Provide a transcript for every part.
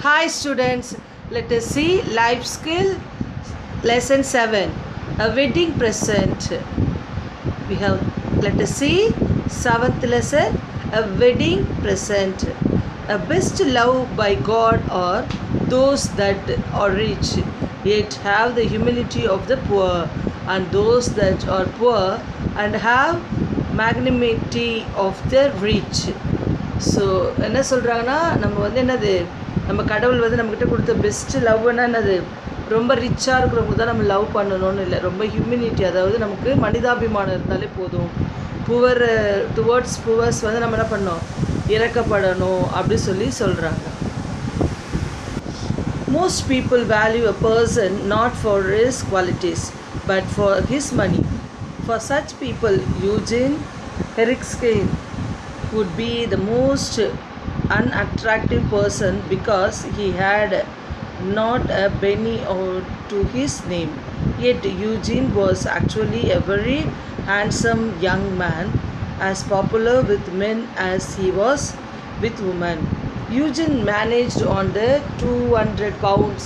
Hi students, let us see life skill lesson 7, a wedding present. We have, let us see 7th lesson, a wedding present. A best love by God are those that are rich, yet have the humility of the poor, and those that are poor and have magnanimity of the rich. So என்ன சொல்கிறாங்கன்னா, நம்ம வந்து என்னது, நம்ம கடவுள் வந்து நம்மக்கிட்ட கொடுத்த பெஸ்ட்டு லவ்னா என்னது, ரொம்ப ரிச்சாக இருக்கிறவங்க தான் நம்ம லவ் பண்ணணும்னு இல்லை, ரொம்ப ஹியூமினிட்டி, அதாவது நமக்கு மனிதாபிமானம் இருந்தாலே போதும். டுவர்ட்ஸ் புவர்ஸ் வந்து நம்ம என்ன பண்ணோம், இறக்கப்படணும் அப்படி சொல்லி சொல்கிறாங்க. Most people value a person not for his qualities but for his money. For such people, Eugene Erikson would be the most unattractive person because he had not a penny to his name. Yet Eugene was actually a very handsome young man, as popular with men as he was with women. Eugene managed on the 200 pounds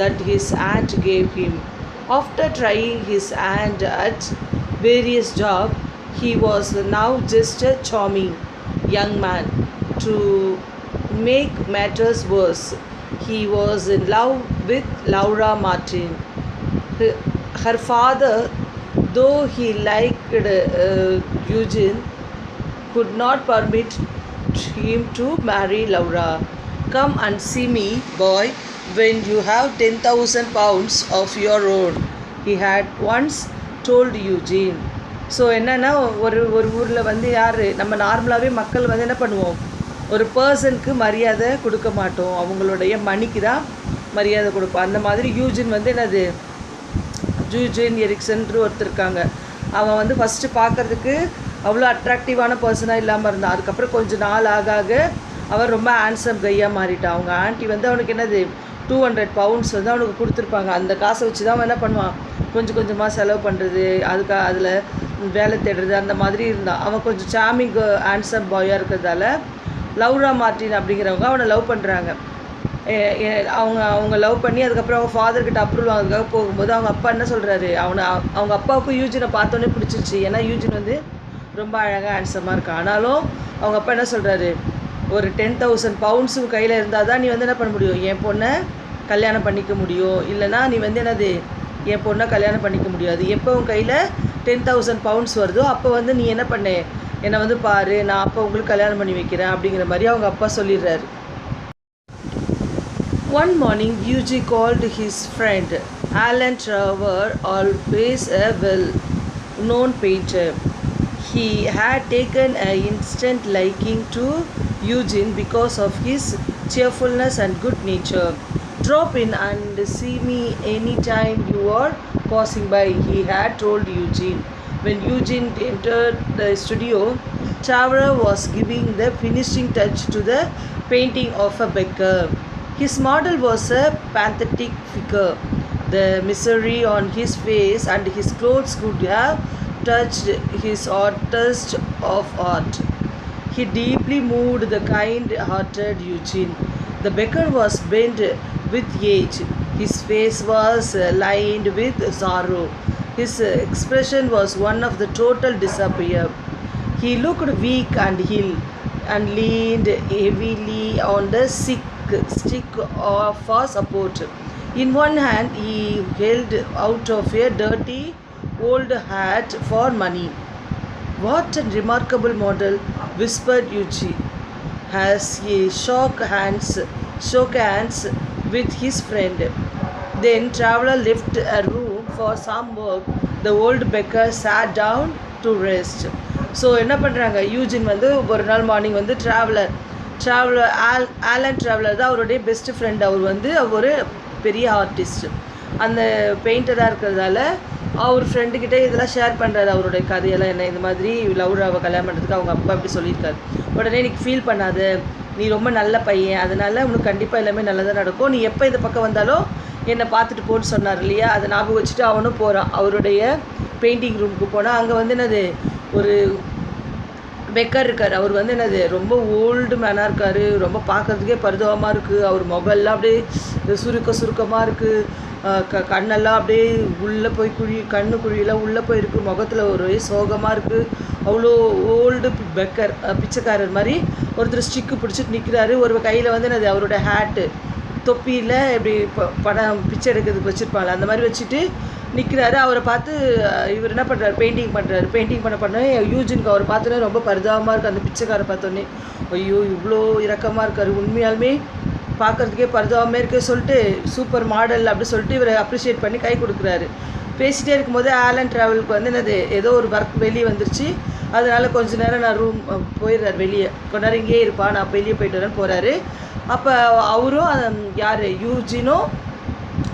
that his aunt gave him. After trying his hand at various jobs, he was now just a charming young man. To make matters worse, he was in love with Laura Martin. Her father, though he liked Eugene, could not permit him to marry Laura. Come and see me, boy, when you have 10,000 pounds of your own, he had once told Eugene. So என்னென்னா, ஒரு ஊரில் வந்து யார், நம்ம நார்மலாகவே மக்கள் வந்து என்ன பண்ணுவோம், ஒரு பர்சனுக்கு மரியாதை கொடுக்க மாட்டோம், அவங்களுடைய மணிக்கு தான் மரியாதை கொடுப்போம். அந்த மாதிரி யூஜின் வந்து என்னது, யூஜின் எரிக்சன்ட்டு ஒருத்தர் இருக்காங்க. அவன் வந்து ஃபஸ்ட்டு பார்க்குறதுக்கு அவ்வளோ அட்ராக்டிவான பர்சனாக இல்லாமல் இருந்தான். அதுக்கப்புறம் கொஞ்சம் நாள் ஆக அவன் ரொம்ப ஹேண்ட்ஸம் கையாக மாறிட்டான். அவங்க ஆண்டி வந்து அவனுக்கு என்னது 200 பவுண்ட்ஸ் வந்து அவனுக்கு கொடுத்துருப்பாங்க. அந்த காசை வச்சு தான் அவன் என்ன பண்ணுவான், கொஞ்சம் கொஞ்சமாக செலவு பண்ணுறது, அதில் வேலை தேடுறது, அந்த மாதிரி இருந்தான். அவன் கொஞ்சம் சாமிங் ஹேண்ட்ஸம் பாயாக இருக்கிறதால லவ்ரா மார்டின் அப்படிங்கிறவங்க அவனை லவ் பண்ணுறாங்க. அவங்க லவ் பண்ணி அதுக்கப்புறம் அவங்க ஃபாதர்கிட்ட அப்ரூவல் வாங்குறதுக்காக போகும்போது அவங்க அப்பா என்ன சொல்கிறாரு, அவங்க அப்பாவுக்கும் யூஜினை பார்த்தோன்னே பிடிச்சிருச்சு. ஏன்னா யூஜின் வந்து ரொம்ப அழகாக ஹேண்ட்ஸமாக இருக்கான். ஆனாலும் அவங்க அப்பா என்ன சொல்கிறாரு, ஒரு 10,000 பவுண்ட்ஸும் கையில் இருந்தால் தான் நீ வந்து என்ன பண்ண முடியும், என் பொண்ணை கல்யாணம் பண்ணிக்க முடியும், இல்லைனா நீ வந்து என்னது, என் பொண்ணை கல்யாணம் பண்ணிக்க முடியாது. எப்போ உன் கையில் 10,000 பவுண்ட்ஸ் வருதோ அப்போ வந்து நீ என்ன பண்ணு, என்னை வந்து பாரு, நான் அப்போ உங்களுக்கு கல்யாணம் பண்ணி வைக்கிறேன் அப்படிங்கிற மாதிரி அவங்க அப்பா சொல்லிடுறாரு. One morning, Eugene called his friend Alan Trevor, always a well-known painter. He had taken an instant liking to Eugene because of his cheerfulness and good nature. Drop in and see me anytime you are passing by, he had told Eugene. When Eugene entered the studio, Traveller was giving the finishing touch to the painting of a beggar. His model was a pathetic figure. The misery on his face and his clothes could have touched his artist of art. He deeply moved the kind-hearted Eugene. The beggar was bent with age. His face was lined with sorrow. His expression was one of the total despair. He looked weak and ill and leaned heavily on the stick for support. In one hand he held out of a dirty old hat for money. What a remarkable model, whispered Eugene as he shook hands with his friend. Then Traveller left a room for some work. The old beggar sat down to rest. So என்ன பண்ணுறாங்க, Eugene வந்து ஒரு நாள் morning வந்து Alan traveller தான் அவருடைய best friend. அவர் வந்து ஒரு பெரிய ஆர்டிஸ்ட், அந்த பெயிண்டராக இருக்கிறதால அவர் ஃப்ரெண்டுக்கிட்ட இதெல்லாம் ஷேர் பண்ணுறாரு, அவருடைய கதையெல்லாம் என்ன, இந்த மாதிரி லவ்ராவை கல்யாணம் பண்ணுறதுக்கு அவங்க அப்பா அப்படி சொல்லியிருக்காரு. உடனே எனக்கு ஃபீல் பண்ணாத, நீ ரொம்ப நல்ல பையன், அதனால் உனக்கு கண்டிப்பாக எல்லாமே நல்லதாக நடக்கும், நீ எப்போ இந்த பக்கம் வந்தாலும் என்னை பார்த்துட்டு போன்னு சொன்னார் இல்லையா, அதை ஞாபகம் வச்சுட்டு அவனும் போகிறான். அவருடைய பெயிண்டிங் ரூமுக்கு போனால் அங்கே வந்து என்னது, ஒரு பெக்கர் இருக்கார். அவர் வந்து என்னது ரொம்ப ஓல்டு மேனாக இருக்கார். ரொம்ப பார்க்குறதுக்கே பரிதாபமாக இருக்குது. அவர் முகல்லாம் அப்படியே சுருக்கமாக இருக்குது. கண்ணெல்லாம் அப்படியே உள்ளே போய் கண்ணு குழியெல்லாம் உள்ளே போயிருக்கு. முகத்தில் ஒரே சோகமாக இருக்குது. அவ்வளோ ஓல்டு பெக்கர், பிச்சைக்காரர் மாதிரி ஒருத்தர் ஸ்டிக்கு பிடிச்சிட்டு நிற்கிறாரு. ஒரு கையில் வந்து என்னது அவரோட ஹேட்டு, தொப்பியில் இப்படி படம் பிச்சை எடுக்கிறதுக்கு வச்சுருப்பாங்க, அந்த மாதிரி வச்சுட்டு நிற்கிறாரு. அவரை பார்த்து இவர் என்ன பண்ணுறாரு, பெயிண்டிங் பண்ண யூஜினுக்கு அவர் பார்த்தோன்னே ரொம்ப பரிதாபமாக இருக்குது. அந்த பிச்சைக்காரை பார்த்தோன்னே ஐயோ இவ்வளோ இரக்கமாக இருக்கார், உண்மையாலுமே பார்க்குறதுக்கே பரிதாபமே இருக்கே சொல்லிட்டு சூப்பர் மாடல் அப்படி சொல்லிட்டு இவரை அப்ரிஷியேட் பண்ணி கை கொடுக்குறாரு. பேசிகிட்டே இருக்கும்போது ஆலன் ட்ராவலுக்கு வந்து என்னது ஏதோ ஒரு ஒர்க் வெளியே வந்துருச்சு. அதனால் கொஞ்ச நேரம் நான் ரூம் போயிடுறாரு, வெளியே கொஞ்ச நேரம் இங்கேயே இருப்பா, நான் வெளியே போயிட்டு வரேன்னு போகிறாரு. அப்போ அவரும் யார் யூஜினும்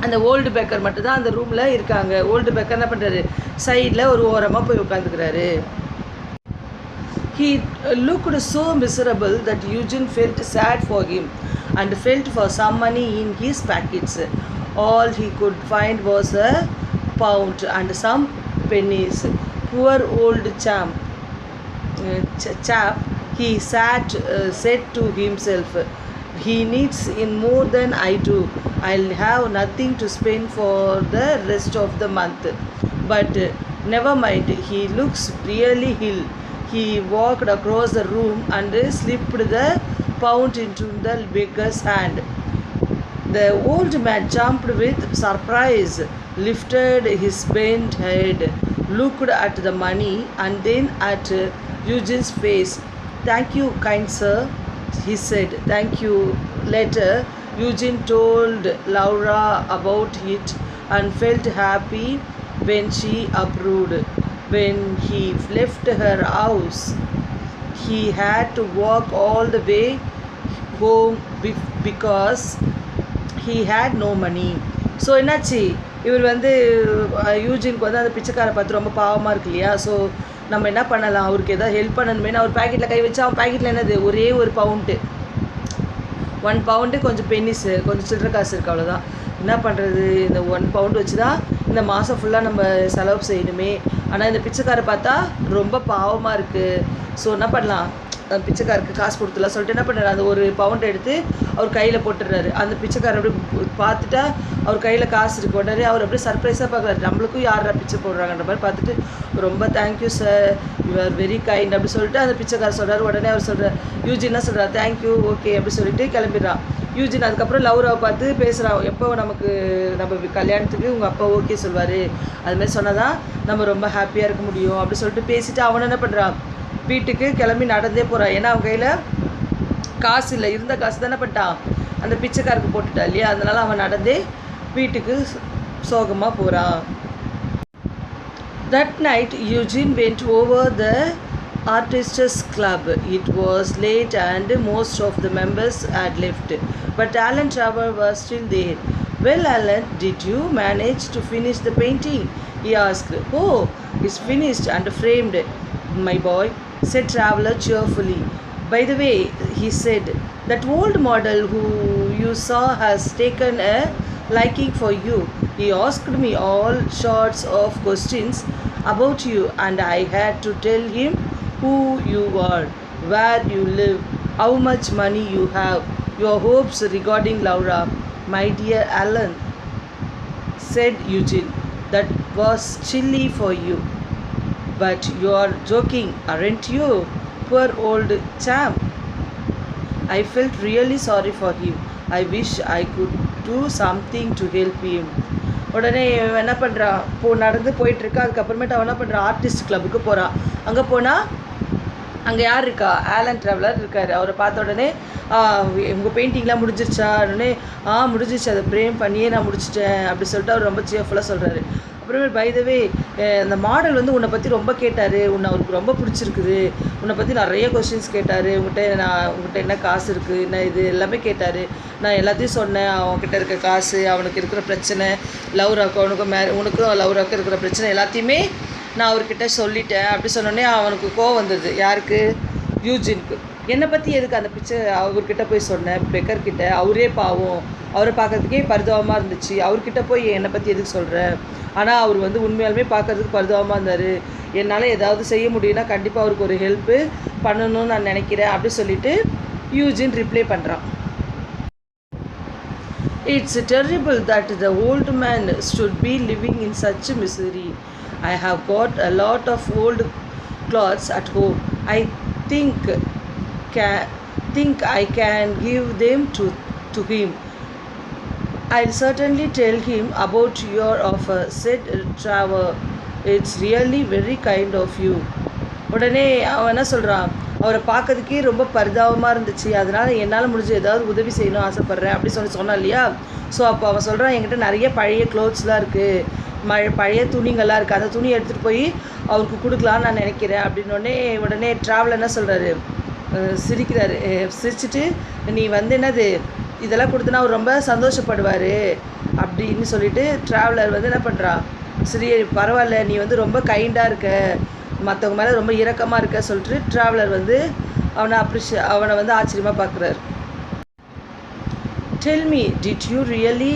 அந்த ஓல்டு பெக்கர் மட்டும்தான் அந்த ரூமில் இருக்காங்க. ஓல்டு பெக்கர் என்ன பண்ணுறாரு, சைடில் ஒரு ஓரமாக போய் உட்காந்துக்கிறாரு. He looked so miserable that Eugene felt sad for him and felt for some money in his pockets. All he could find was a pound and some pennies. Poor old chap, he said to himself, he needs in more than I do. I'll have nothing to spend for the rest of the month. But never mind, he looks really ill. He walked across the room and slipped the pound into the beggar's hand. The old man jumped with surprise, lifted his bent head, looked at the money and then at Eugene's face. Thank you, kind sir, he said. Thank you. Later, Eugene told Laura about it and felt happy when she approved. When he left her house, he had to walk all the way home because he had no money. So என்னாச்சு, இவர் வந்து யூஜினுக்கு வந்து அந்த பிச்சைக்காரை பார்த்து ரொம்ப பாவமாக இருக்கு இல்லையா. ஸோ நம்ம என்ன பண்ணலாம், அவருக்கு எதாவது ஹெல்ப் பண்ணணுமேனு அவர் பேக்கெட்டில் கை வச்சு, அவன் பேக்கெட்டில் என்னது ஒரே ஒரு பவுண்டு, 1 பவுண்டு கொஞ்சம் பென்னிஸு, கொஞ்சம் சில்லற காசு இருக்குது, அவ்வளோதான். என்ன பண்ணுறது, இந்த 1 பவுண்டு வச்சு தான் இந்த மாதம் ஃபுல்லாக நம்ம செலவு செய்யணுமே. ஆனால் இந்த பிச்சைக்காரை பார்த்தா ரொம்ப பாவமாக இருக்குது. ஸோ என்ன பண்ணலாம், பிச்சைக்காருக்கு காசு கொடுத்துலாம் சொல்லிட்டு என்ன பண்ணுறாரு, அந்த 1 பவுண்டை எடுத்து அவர் கையில் போட்டுடுறாரு. அந்த பிச்சைக்காரர் அப்படியே பார்த்துட்டா அவர் கையில் காசு இருக்கு. உடனே அவர் அப்படியே சர்ப்ரைஸாக பார்க்குறாரு, நம்மளுக்கும் யாரா பிச்சை போடுறாங்கன்ற மாதிரி பார்த்துட்டு ரொம்ப thank you sir, you are very kind அப்படி சொல்லிட்டு அந்த பிச்சைக்காரர் சொல்கிறார். உடனே அவர் சொல்கிறார், யூஜின் என்ன சொல்கிறார், தேங்க்யூ ஓகே அப்படி சொல்லிட்டு கிளம்பிடுறான். யூஜின் அதுக்கப்புறம் லவ்ராவை பார்த்து பேசுகிறான், எப்போ நம்ம கல்யாணத்துக்கு உங்கள் அப்பா ஓகே சொல்வார், அதுமாதிரி சொன்னால் தான் நம்ம ரொம்ப ஹாப்பியாக இருக்க முடியும் அப்படி சொல்லிட்டு பேசிவிட்டு அவனை என்ன பண்ணுறான், வீட்டுக்கு கிளம்பி நடந்தே போகிறான். ஏன்னா அவன் கையில் காசு இல்லை, இருந்த காசு தானே பண்ணிட்டான் அந்த பிச்சைக்காருக்கு போட்டுட்டா இல்லையா. அதனால் அவன் நடந்தே வீட்டுக்கு சோகமாக போகிறான். That night Eugene went over the Artists Club. It was late and most of the members had left, but Alan Traver was still there. Well, Alan, did you manage to finish the painting? He asked. Oh, it's finished and framed, my boy, said Traveler cheerfully. By the way, he said, that old model who you saw has taken a liking for you. He asked me all sorts of questions about you and I had to tell him who you are, where you live, how much money you have, your hopes regarding Laura. My dear Alan, said Eugene, that was chilly for you. But you are joking, aren't you? Poor old chap. I felt really sorry for him. I wish I could do something to help him. உடனே என்ன பண்ணுறான், நடந்து போயிட்டுருக்கா. அதுக்கப்புறமேட்டு அவன் என்ன பண்ணுறான், artist கிளப்புக்கு போகிறான். அங்கே போனால் அங்கே யார் இருக்கா, ஆலன் ட்ராவலர் இருக்கார். அவரை பார்த்த உடனே உங்கள் பெயிண்டிங்லாம் முடிஞ்சிருச்சா உடனே முடிஞ்சிச்சு, அதை ப்ரேம் பண்ணியே நான் முடிச்சிட்டேன் அப்படி சொல்லிட்டு அவர் ரொம்ப சியர்ஃபுல்லாக சொல்கிறாரு. அப்புறமே பை த வே, அந்த மாடல் வந்து உன்னை பற்றி ரொம்ப கேட்டார், உன்னை அவருக்கு ரொம்ப பிடிச்சிருக்குது, உன்னை பற்றி நிறைய கொஸ்டின்ஸ் கேட்டார், உங்கள்கிட்ட என்ன காசு இருக்குது, என்ன இது எல்லாமே கேட்டார். நான் எல்லாத்தையும் சொன்னேன், அவன்கிட்ட இருக்க காசு, அவனுக்கு இருக்கிற பிரச்சனை, லவ்ராக்கும் உனக்கும் லவ்ராக்கும் இருக்கிற பிரச்சனை எல்லாத்தையுமே நான் அவர்கிட்ட சொல்லிட்டேன் அப்படி சொன்னோடனே அவனுக்கு கோவம் வந்துடுது. யாருக்கு, யூஜினுக்கு. என்னை பற்றி எதுக்கு அந்த பிக்சர் அவர்கிட்ட போய் சொன்னேன், பெக்கர்கிட்ட? அவரே பாவம், அவரை பார்க்கறதுக்கே பரிதாபமாக இருந்துச்சு, அவர்கிட்ட போய் என்னை பற்றி எதுக்கு சொல்கிறேன்? ஆனால் அவர் வந்து உண்மையாலுமே பார்க்கறதுக்கு பரிதாபமாக இருந்தார். என்னால் ஏதாவது செய்ய முடியும்னா கண்டிப்பாக அவருக்கு ஒரு ஹெல்ப்பு பண்ணணும்னு நான் நினைக்கிறேன் அப்படி சொல்லிட்டு யூஜின் ரிப்ளை பண்ணுறான். It's terrible that the old man should be living in such misery. I have got a lot of old clothes at home. I think I can give them to him. I'll certainly tell him about your offer, said Trevor. It's really very kind of you. உடனே அவன் என்ன சொல்கிறான், அவரை பார்க்கறதுக்கே ரொம்ப பரிதாபமாக இருந்துச்சு, அதனால் என்னால் முடிஞ்ச ஏதாவது உதவி செய்யணும் ஆசைப்பட்றேன் அப்படி சொன்னான் இல்லையா. ஸோ அப்போ அவன் சொல்கிறான், என்கிட்ட நிறைய பழைய க்ளோத்ஸ்லாம் இருக்குது, பழைய துணிங்கள்லாம் இருக்குது, அந்த துணி எடுத்துகிட்டு போய் அவருக்கு கொடுக்கலான்னு நான் நினைக்கிறேன் அப்படின்னோடனே உடனே ட்ராவலர் என்ன சொல்கிறாரு, சிரிக்கிறாரு. சிரிச்சுட்டு நீ வந்து என்னது இதெல்லாம் கொடுத்தனா அவர் ரொம்ப சந்தோஷப்படுவார் அப்படின்னு சொல்லிட்டு ட்ராவலர் வந்து என்ன பண்ணுறா, சரி பரவாயில்ல, நீ வந்து ரொம்ப கைண்டாக இருக்க, மற்றவங்க மேலே ரொம்ப இரக்கமாக இருக்க சொல்லிட்டு ட்ராவலர் வந்து அவனை வந்து ஆச்சரியமாக பார்க்குறாரு. Tell me, did you really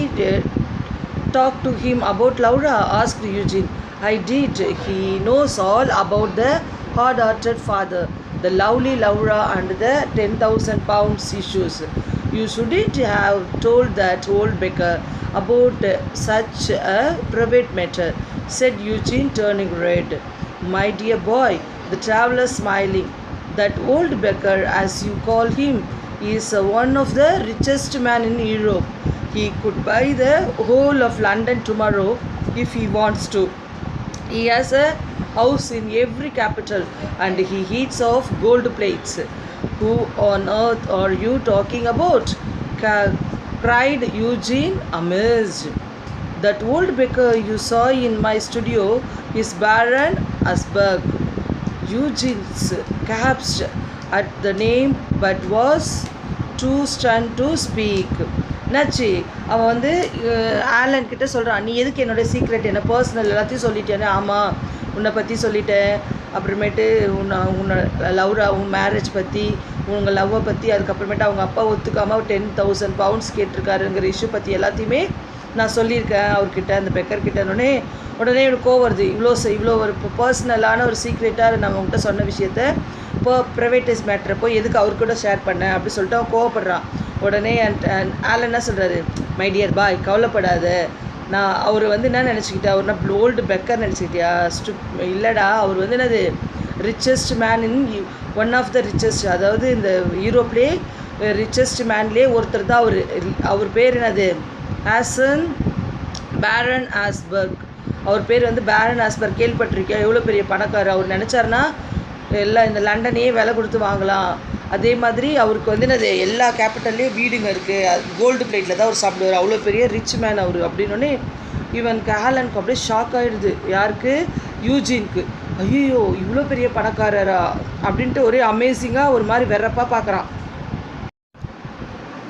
talk to him about Laura? Asked Eugene. I did. He knows all about the hard-hearted father, the lovely Laura and the 10,000 pounds issues. You shouldn't have told that old beggar about such a private matter, said Eugene, turning red. My dear boy, the traveler smiling. That old beggar, as you call him, is one of the richest men in Europe. He could buy the whole of London tomorrow if he wants to. He has a house in every capital and he eats off gold plates. Who on earth are you talking about? Cried Eugene, amazed. That old beggar you saw in my studio is Baron Asberg. Eugene's gasped at the name but was too stunned to speak. என்னாச்சு, அவன் வந்து Alan கிட்ட சொல்கிறான், நீ எதுக்கு என்னோடய secret, என்ன personal எல்லாத்தையும் சொல்லிட்டேன்னு? ஆமாம், உன்னை பற்றி சொல்லிட்டேன், அப்புறமேட்டு உன்னை லவ்ரா உன் மேரேஜ் பற்றி, உங்கள் லவ்வை பற்றி, அதுக்கப்புறமேட்டு அவங்க அப்பா ஒத்துக்காமல் 10,000 பவுண்ட்ஸ் கேட்டிருக்காருங்கிற இஷ்யூ பற்றி எல்லாத்தையுமே நான் சொல்லியிருக்கேன் அவர்கிட்ட, அந்த பெக்கர்கிட்டனோடனே உடனே எனக்கு கோவம் வருது. இவ்வளோ ஒரு பர்சனலான ஒரு சீக்ரெட்டாக நான் உங்கள்கிட்ட சொன்ன விஷயத்த இப்போ ப்ரைவேட்டைஸ் மேட்ரை போய் எதுக்கு அவர்கிட்ட ஷேர் பண்ணேன் அப்படி சொல்லிட்டு அவன் கோவப்படுறான். உடனே ஆலன் என்ன சொல்கிறாரு, மை டியர் பாய், கவலைப்படாத, நான் அவர் வந்து என்ன நினச்சிக்கிட்டா, அவர் நான் ஓல்டு பெக்கர் நினச்சிக்கிட்டியா? இல்லைடா, அவர் வந்து என்னது richest man in one of the richest, அதாவது இந்த யூரோப்லேயே ரிச்சஸ்ட் மேன்லேயே ஒருத்தர் தான் அவர் பேர் என்னது, பேரன் ஆஸ்பர்க். அவர் பேர் வந்து பேரன் ஆஸ்பர்க். கேள்விப்பட்டிருக்கேன், எவ்வளோ பெரிய பணக்காரர். அவர் நினச்சாருன்னா எல்லாம் இந்த லண்டனையே விலை கொடுத்து வாங்கலாம். அதே மாதிரி அவருக்கு வந்து என்னது எல்லா கேபிட்டல்லையும் வீடுங்க இருக்குது, கோல்டு பிளேட்டில் தான் அவர் சாப்பிடுவார், அவ்வளோ பெரிய ரிச் மேன் அவர் அப்படின்னோடனே இவனுக்கு ஆலனுக்கு அப்படியே ஷாக் ஆகிடுது. யாருக்கு? யூஜினுக்கு. ஐயோ, இவ்வளோ பெரிய பணக்காரரா அப்படின்ட்டு ஒரே அமேசிங்காக ஒரு மாதிரி வெறப்பாக பார்க்குறான்.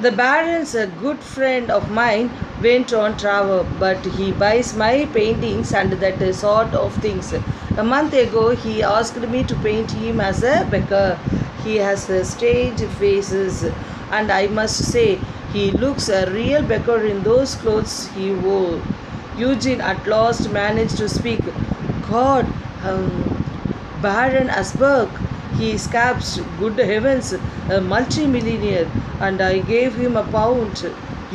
The baron's a good friend of mine, went on Trevor, but he buys my paintings and that sort of things. A month ago, he asked me to paint him as a beggar. He has strange faces, and I must say, he looks a real beggar in those clothes he wore. Eugene at last managed to speak. God, Baron Asberg, he scabs, good heavens, a multi-millionaire, and I gave him a pound.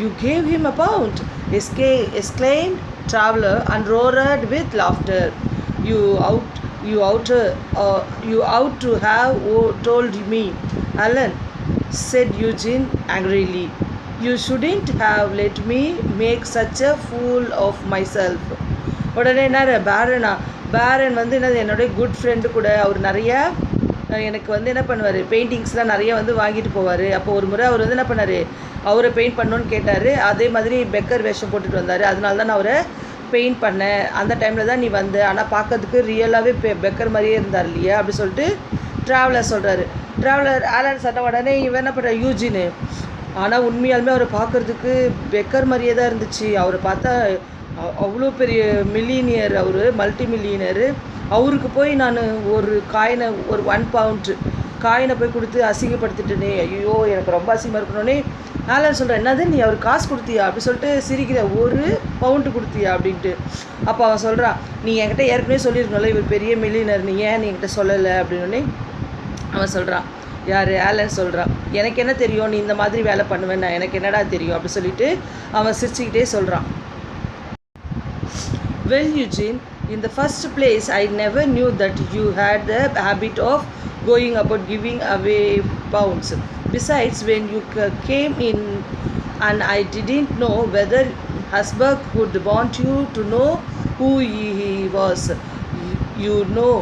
You gave him a pound? Exclaimed Traveller and roared with laughter. You ought to have told me, Alan, said Eugene angrily. You shouldn't have let me make such a fool of myself. உடனே என்ன, பேரன் வந்து என்னது என்னுடைய good friend கூட, அவர் நிறையா எனக்கு வந்து என்ன பண்ணுவார், பெயிண்டிங்ஸ்லாம் நிறைய வந்து வாங்கிட்டு போவார். அப்போ ஒரு முறை அவர் வந்து என்ன பண்ணார், அவரை பெயிண்ட் பண்ணணுன்னு கேட்டார். அதே மாதிரி பெக்கர் வேஷம் போட்டுட்டு வந்தார், அதனால தான் நான் அவரை பெயிண்ட் பண்ணேன். அந்த டைமில் தான் நீ வந்த, ஆனால் பார்க்கறதுக்கு ரியலாகவே பெக்கர் மாதிரியே இருந்தார் இல்லையா அப்படி சொல்லிட்டு ட்ராவலர் சொல்கிறாரு. ட்ராவலர் ஆலன் சொன்ன உடனே இவன் என்ன பண்ணுற, யூஜினு, ஆனால் உண்மையாலுமே அவரை பார்க்குறதுக்கு பெக்கர் மாதிரியே தான் இருந்துச்சு. அவரை பார்த்தா அவ்வளோ பெரிய மில்லியனியர், அவர் மல்டி மில்லியனரு. அவருக்கு போய் நான் ஒரு காயினை, ஒரு 1 பவுண்ட் காயினை போய் கொடுத்து அசிங்கப்படுத்திட்டேனே, ஐயோ எனக்கு ரொம்ப அசிங்கமாக இருக்கணுன்னே ஆலன் சொல்கிறேன், என்னது நீ அவர் காசு கொடுத்தியா அப்படி சொல்லிட்டு சிரிக்கிற, 1 பவுண்டு கொடுத்தியா அப்படின்ட்டு. அப்போ அவன் சொல்கிறான், நீ என்கிட்ட ஏற்கனவே சொல்லியிருக்கணும்ல இவர் பெரிய மில்லியனர், நீ ஏன் நீ என்கிட்ட சொல்லலை அப்படின்னு. அவன் சொல்கிறான், யார் ஆலன் சொல்கிறான், எனக்கு என்ன தெரியும் நீ இந்த மாதிரி வேலை பண்ணுவேன், நான் எனக்கு என்னடா தெரியும் அப்படி சொல்லிட்டு அவன் சிரிச்சுக்கிட்டே சொல்கிறான். Well, Eugene, in the first place, I never knew that you had the habit of going about giving away pounds. Besides, when you came in, and I didn't know whether Hasberg would want you to know who he was. You know,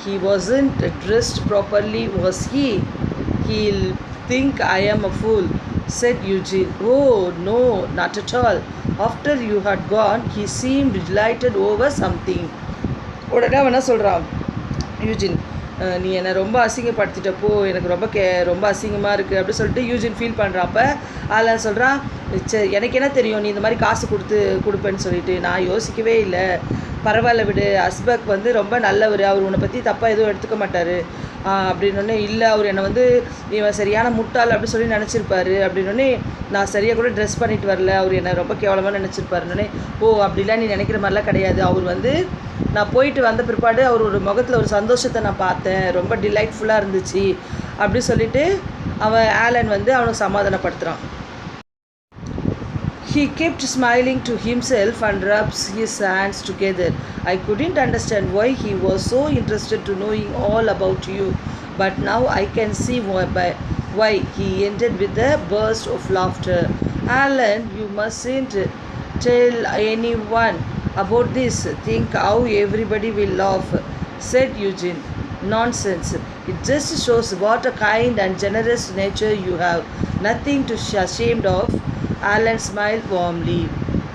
he wasn't dressed properly, was he? He'll think I am a fool, said Eugene. Oh, no, not at all. After you had gone, he seemed delighted over something. உடனே அவன் என்ன சொல்கிறான், Eugene நீ என்னை ரொம்ப அசிங்கப்படுத்திட்டப்போ எனக்கு ரொம்ப அசிங்கமாக இருக்குது அப்படி சொல்லிட்டு யூஜின் ஃபீல் பண்ணுறாப்ப அதில் சொல்கிறான், எனக்கு என்ன தெரியும் நீ இந்த மாதிரி காசு கொடுப்பேன்னு சொல்லிட்டு, நான் யோசிக்கவே இல்லை, பரவாயில்ல விடு, ஹஸ்பக் வந்து ரொம்ப நல்லவர், அவர் உன்னை பற்றி தப்பாக எதுவும் எடுத்துக்க மாட்டார் அப்படின்னொன்னே, இல்லை அவர் என்னை இவன் சரியான முட்டாள் அப்படி சொல்லி நினச்சிருப்பாரு அப்படின்னொன்னே, நான் சரியாக கூட ட்ரெஸ் பண்ணிட்டு வரல, அவர் என்னை ரொம்ப கேவலமாக நினச்சிருப்பாருன்னொன்னே, ஓ அப்படிலாம் நீ நினைக்கிற மாதிரிலாம் கிடையாது, அவர் நான் போயிட்டு வந்த பிற்பாடு அவர் ஒரு முகத்தில் ஒரு சந்தோஷத்தை நான் பார்த்தேன், ரொம்ப டிலைட்ஃபுல்லாக இருந்துச்சு அப்படி சொல்லிட்டு அவன் ஆலன் அவனுக்கு சமாதானப்படுத்துகிறான். He kept smiling to himself and rubs his hands together. I couldn't understand why he was so interested to knowing all about you, but now I can see why. He ended with a burst of laughter. Alan, you mustn't tell anyone about this. Think how everybody will laugh, said Eugene. Nonsense. It just shows what a kind and generous nature you have. Nothing to be ashamed of. Alan smile warmly.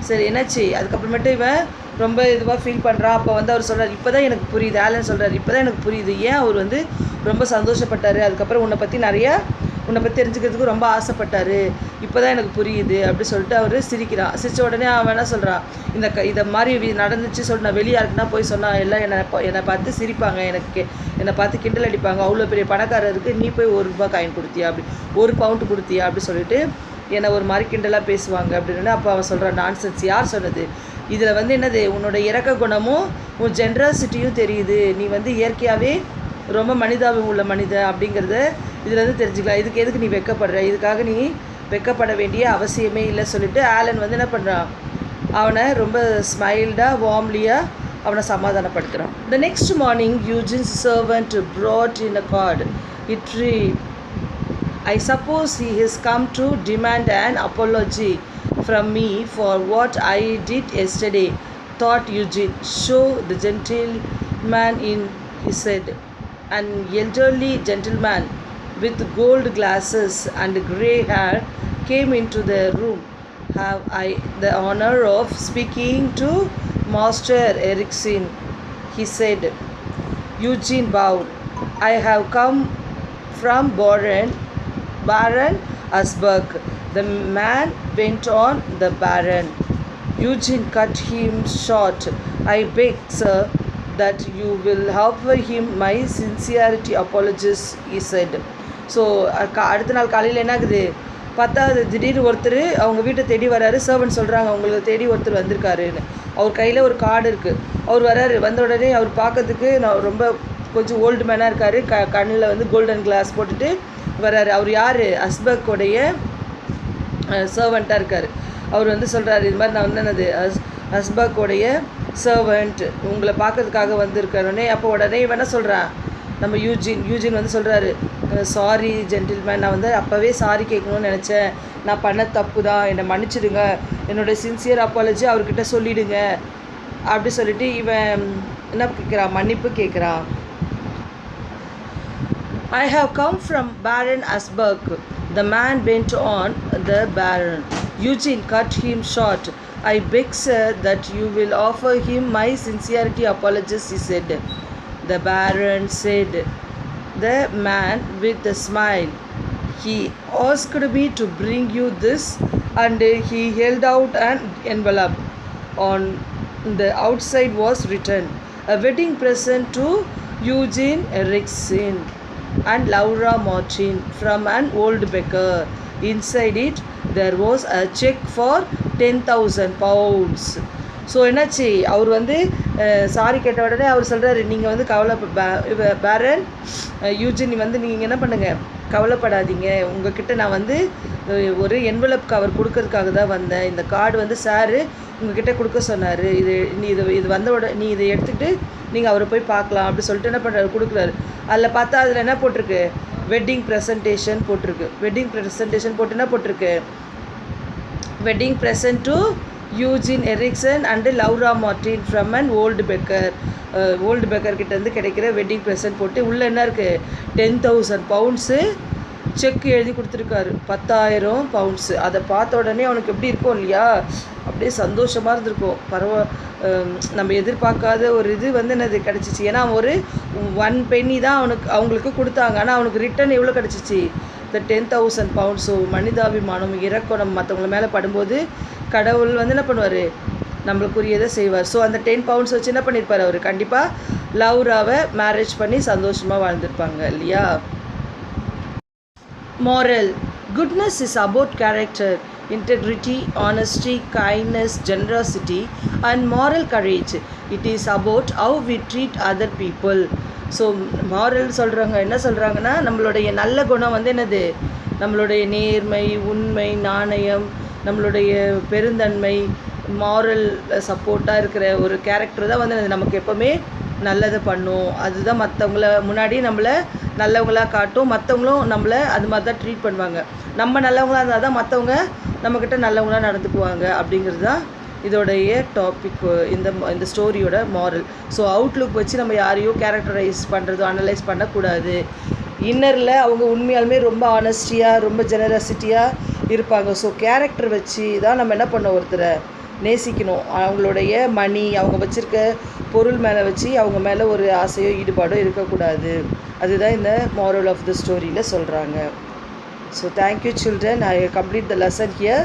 சரி என்னாச்சு, அதுக்கப்புறமேட்டு இவன் ரொம்ப இதுவாக feel பண்ணுறான். அப்போ அவர் சொல்கிறார், இப்போ தான் எனக்கு புரியுது, ஆலன் சொல்கிறார், இப்போ தான் எனக்கு புரியுது ஏன் அவர் ரொம்ப சந்தோஷப்பட்டார், அதுக்கப்புறம் உன்னை பற்றி தெரிஞ்சுக்கிறதுக்கு ரொம்ப ஆசைப்பட்டார், இப்போ தான் எனக்கு புரியுது அப்படி சொல்லிட்டு அவர் சிரிக்கிறான். சிரித்த உடனே அவன் என்ன சொல்கிறான், இதை மாதிரி நடந்துச்சு சொல்லிட்டு நான் வெளியே யாருக்குன்னா போய் சொன்னால் எல்லாம் என்னை பார்த்து சிரிப்பாங்க, என்னை பார்த்து கிண்டல் அடிப்பாங்க, அவ்வளோ பெரிய பணக்காரருக்கு நீ போய் 1 ரூபா காயின் கொடுத்தியா, அப்படி 1 பவுண்டு கொடுத்தியா அப்படி சொல்லிட்டு என்னை ஒரு மாதிரி கிண்டலாக பேசுவாங்க அப்படின்னு. அப்போ அவன் சொல்கிறான், நான்சென்ஸ், யார் சொன்னது, இதில் என்னது உன்னோட இறக்க குணமும் உன் ஜென்ரசிட்டியும் தெரியுது, நீ இயற்கையாகவே ரொம்ப மனிதாபம் உள்ள மனிதன் அப்படிங்கிறத இதில் தெரிஞ்சுக்கலாம், இதுக்கு எதுக்கு நீ வெக்கப்படுற, இதுக்காக நீ வெக்கப்பட வேண்டிய அவசியமே இல்லை சொல்லிட்டு ஆலன் என்ன பண்ணுறான், அவனை ரொம்ப ஸ்மைல்டாக வார்ம்லியாக அவனை சமாதானப்படுத்துகிறான். The next morning, Eugene's servant brought in a card. It read, I suppose he has come to demand an apology from me for what I did yesterday, thought Eugene. Show the gentleman in, he said. An elderly gentleman with gold glasses and grey hair came into the room. Have I the honor of speaking to Master Erikson, he said. Eugene bowed. I have come from Baron Hasberg. The man went on. The Baron. Eugene cut him short. I beg, sir, that you will offer him my sincerity apologies, he said. So அடுத்த நாள் காலையில் என்ன ஆகுது பார்த்தா, திடீர்னு ஒருத்தர் அவங்க வீட்டை தேடி வராரு. சர்வன்ட் சொல்கிறாங்க, உங்களுக்கு தேடி ஒருத்தர் வந்திருக்காருன்னு. அவர் கையில் ஒரு கார்டு இருக்குது. அவர் வராரு. வந்த உடனே அவர் பார்க்கறதுக்கு நான் ரொம்ப கொஞ்சம் ஓல்டு மேனாக இருக்கார். கண்ணில் கோல்டன் கிளாஸ் போட்டுட்டு வராரு. அவர் யார், ஹஸ்பர்க்குடைய சர்வெண்ட்டாக இருக்கார். அவர் சொல்கிறாரு, இது மாதிரி நான் என்னது ஹஸ்பர்க்குடைய சர்வெண்ட் உங்களை பார்க்கறதுக்காக வந்திருக்காருன்னே. அப்போ உடனே என்ன சொல்கிறான், நம்ம யூஜின் சொல்கிறாரு, சாரி ஜென்டில்மேன், நான் அப்போவே சாரி கேட்கணும்னு நினச்சேன், நான் பண்ண தப்பு தான், என்னை மன்னிச்சிடுங்க, என்னோடய சின்சியர் அப்பாலஜி அவர்கிட்ட சொல்லிவிடுங்க அப்படி சொல்லிட்டு இவன் என்ன கேட்குறான், மன்னிப்பு கேட்குறான். I have come from Baron Hasberg. The man went on. The Baron. Eugene cut him short. I beg, sir, that you will offer him my sincerity apologies, he said. The Baron said. The man with a smile. He asked me to bring you this, and he held out an envelope. On the outside was written, a wedding present to Eugene Erikson. and Laura Martin from an old beggar. Inside it, there was a check for 10,000 pounds. So என்னாச்சு, அவர் வந்து sorry கேட்ட உடனே அவர் சொல்கிறாரு, நீங்கள் வந்து பேரன் Eugene வந்து நீங்கள் என்ன பண்ணுங்கள், கவலைப்படாதீங்க, உங்ககிட்ட நான் வந்து ஒரு என்வலப் கவர் கொடுக்கறதுக்காக தான் வந்தேன். இந்த கார்டு வந்து சாரு உங்ககிட்ட கொடுக்க சொன்னார். இது வந்த உடனே நீ இதை எடுத்துக்கிட்டு நீங்கள் அவரை போய் பார்க்கலாம் அப்படி சொல்லிட்டு என்ன பண்ணுறாரு, கொடுக்குறாரு. அதில் பார்த்தா அதில் என்ன போட்டிருக்கு, வெட்டிங் ப்ரெசன்டேஷன் போட்டிருக்கு. வெட்டிங் ப்ரெசன்டேஷன் போட்டு என்ன போட்டிருக்கு, wedding present to Eugene Ericsson and Laura Martin from an old beggar. Old beggar கிட்டேருந்து கிடைக்கிற வெட்டிங் ப்ரெசன்ட் போட்டு உள்ளே என்ன இருக்குது, 10,000 பவுண்ட்ஸு செக் எழுதி கொடுத்துருக்காரு, 10,000 பவுண்ட்ஸு. அதை பார்த்த உடனே அவனுக்கு எப்படி இருக்கும் இல்லையா, அப்படியே சந்தோஷமாக இருந்திருக்கும். நம்ம எதிர்பார்க்காத ஒரு இது வந்து என்னது கிடச்சிச்சு. ஏன்னா ஒரு 1 penny தான் அவங்களுக்கு கொடுத்தாங்க, ஆனால் அவனுக்கு ரிட்டன் எவ்வளோ கிடச்சிச்சு, இந்த 10,000 பவுண்ட்ஸ். ஸோ மனிதாபிமானம், இறக்கம் நம்ம மற்றவங்கள மேலே படும்போது கடவுள் வந்து என்ன பண்ணுவார், நம்மளுக்குரியதை செய்வார். ஸோ அந்த 10 பவுண்ட்ஸ் வச்சு என்ன பண்ணியிருப்பார், அவர் கண்டிப்பாக லவ்ராவை மேரேஜ் பண்ணி சந்தோஷமாக வாழ்ந்துருப்பாங்க இல்லையா. Moral. Goodness is about character, integrity, honesty, kindness, generosity and moral courage. It is about how we treat other people. So moral சொல்கிறாங்க, என்ன சொல்கிறாங்கன்னா, நம்மளுடைய நல்ல குணம் வந்து என்னது, நம்மளுடைய நேர்மை, உண்மை, நாணயம், நம்மளுடைய பெருந்தன்மை, மாரல் சப்போர்ட்டாக இருக்கிற ஒரு கேரக்டர் தான் வந்து நமக்கு எப்போவுமே நல்லதை பண்ணும். அதுதான் மற்றவங்கள முன்னாடி நம்மளை நல்லவங்களாக காட்டும், மற்றவங்களும் நம்மளை அது மாதிரி தான் ட்ரீட் பண்ணுவாங்க. நம்ம நல்லவங்களாக இருந்தால் தான் மற்றவங்க நம்மக்கிட்ட நல்லவங்களாக நடந்துக்குவாங்க. அப்படிங்கிறது தான் இதோடைய டாபிக், இந்த ஸ்டோரியோட மாரல். ஸோ அவுட்லுக் வச்சு நம்ம யாரையும் கேரக்டரைஸ் பண்ணுறதோ அனலைஸ் பண்ணக்கூடாது. இன்னரில் அவங்க உண்மையாலுமே ரொம்ப ஆனஸ்டியாக, ரொம்ப ஜெனரசிட்டியாக இருப்பாங்க. ஸோ கேரக்டர் வச்சு தான் நம்ம என்ன பண்ணோம், ஒருத்தரை நேசிக்கணும். அவங்களுடைய மணி, அவங்க வச்சுருக்க பொருள் மேலே வச்சு அவங்க மேலே ஒரு ஆசையோ ஈடுபாடோ இருக்கக்கூடாது. அதுதான் இந்த moral ஆஃப் த ஸ்டோரியில் சொல்கிறாங்க. So thank you children. I complete the lesson here.